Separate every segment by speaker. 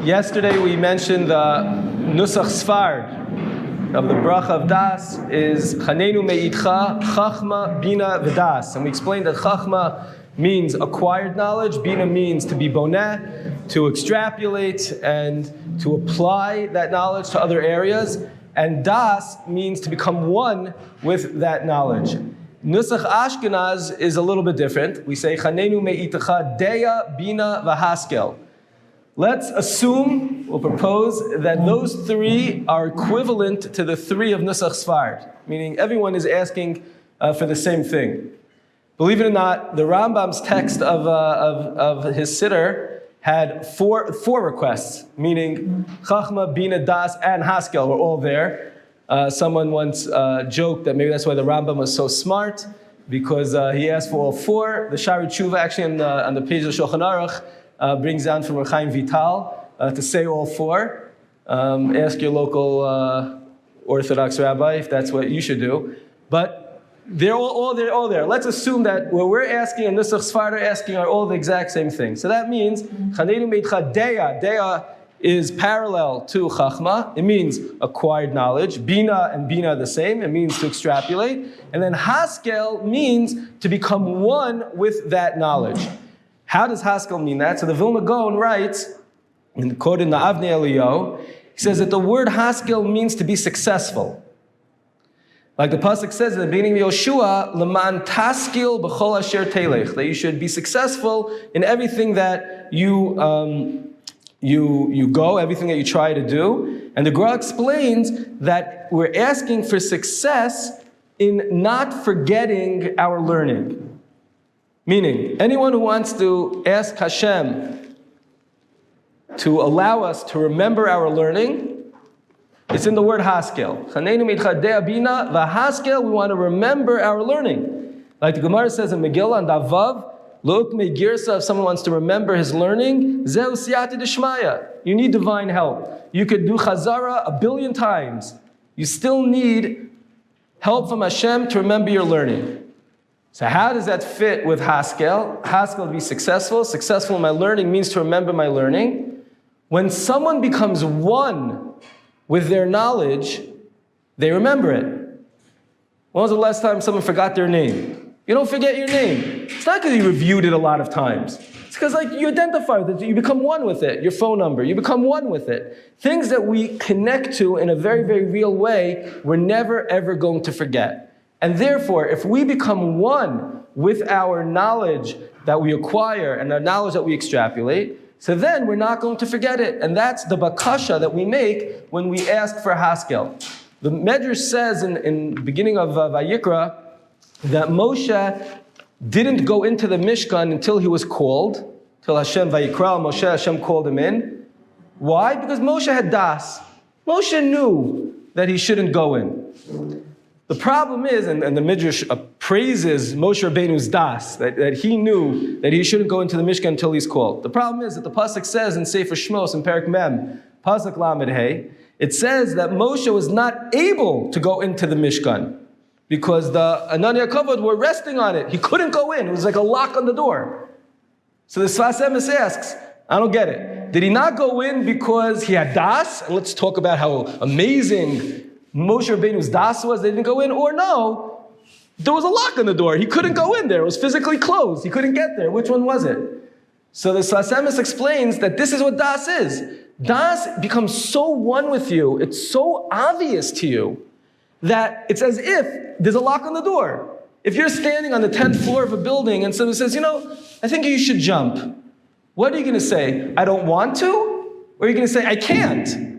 Speaker 1: Yesterday we mentioned the Nusach Sfard of the bracha of Das is Chonein me'itcha Chachma Bina v'das, and we explained that Chachma means acquired knowledge, Bina means to be boneh, to extrapolate and to apply that knowledge to other areas, and Das means to become one with that knowledge. Nusach Ashkenaz is a little bit different. We say Chonein me'itcha Deya Bina v'Haskel. Let's assume, we'll propose, that those three are equivalent to the three of Nusach Sfard, meaning everyone is asking for the same thing. Believe it or not, the Rambam's text of his Siddur had four requests, meaning Chachma, Bina, Das, and Haskel were all there. Someone once joked that maybe that's why the Rambam was so smart, because he asked for all four. The Shari Tshuva, actually on the page of Shulchan Aruch, brings down from Rechaim Vital to say all four. Ask your local Orthodox rabbi if that's what you should do. But they're all there. Let's assume that what we're asking and Nusach Sfard are asking are all the exact same thing. So that means Chonein me'itcha Deya. Deya is parallel to Chachma. It means acquired knowledge. Bina and Bina are the same. It means to extrapolate. And then Haskel means to become one with that knowledge. How does Haskel mean that? So the Vilna Gaon writes, quoted in the Avnei Eliyahu, he says that the word Haskel means to be successful. Like the Pt.6 says in the beginning of Yoshua, Leman taskil b'chol asher telech, that you should be successful in everything that you go, everything that you try to do. And the Gra explains that we're asking for success in not forgetting our learning. Meaning, anyone who wants to ask Hashem to allow us to remember our learning, it's in the word Haskel. Chonein me'itcha Deya Bina v'Haskel, we want to remember our learning. Like the Gemara says in Megillah and Davav, Lo'uk me'girsa, if someone wants to remember his learning, Zeu siyata d'shmaya. You need divine help. You could do Chazara 1,000,000,000 times. You still need help from Hashem to remember your learning. So how does that fit with Haskel? Haskel, to be successful. Successful in my learning means to remember my learning. When someone becomes one with their knowledge, they remember it. When was the last time someone forgot their name? You don't forget your name. It's not because you reviewed it a lot of times. It's because you identify with it, you become one with it. Your phone number, you become one with it. Things that we connect to in a very, very real way, we're never ever going to forget. And therefore, if we become one with our knowledge that we acquire and the knowledge that we extrapolate, so then we're not going to forget it. And that's the bakasha that we make when we ask for Haskel. The Medrash says in the beginning of Vayikra that Moshe didn't go into the Mishkan until he was called, till Hashem Vayikra, Moshe, Hashem called him in. Why? Because Moshe had das. Moshe knew that he shouldn't go in. The problem is, and the Midrash praises Moshe Rabbeinu's das, that he knew that he shouldn't go into the Mishkan until he's called. The problem is that the Pasuk says in Sefer Shmos, in Perek Mem, Pasuk Lamed Hey, it says that Moshe was not able to go into the Mishkan because the Ananya Kavod were resting on it. He couldn't go in. It was like a lock on the door. So the Sfas Emes asks, I don't get it. Did he not go in because he had das? And let's talk about how amazing Moshe Rabbeinu's das was, they didn't go in, or no, there was a lock on the door. He couldn't go in there. It was physically closed. He couldn't get there. Which one was it? So the Sfas Emes explains that this is what das is. Das becomes so one with you, it's so obvious to you, that it's as if there's a lock on the door. If you're standing on the 10th floor of a building and someone says, I think you should jump. What are you going to say? I don't want to? Or are you going to say, I can't?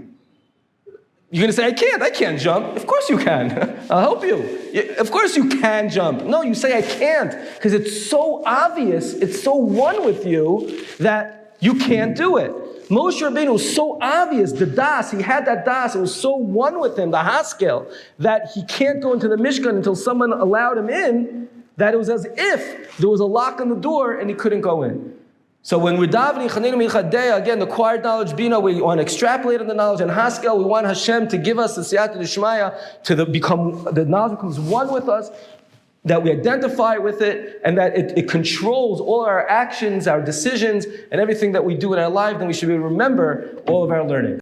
Speaker 1: You're going to say, I can't jump. Of course you can. I'll help you. Of course you can jump. No, you say I can't because it's so obvious, it's so one with you that you can't do it. Moshe Rabbeinu was so obvious, the das, he had that das, it was so one with him, the Haskel, that he can't go into the Mishkan until someone allowed him in, that it was as if there was a lock on the door and he couldn't go in. So when we're davening, Chonein me'itcha Deya, again, the acquired knowledge, Bina, we want to extrapolate on the knowledge, and Haskel, we want Hashem to give us the siyata d'shmaya, the knowledge becomes one with us. that we identify with it, and that it controls all our actions, our decisions, and everything that we do in our life, then we should be able to remember all of our learning.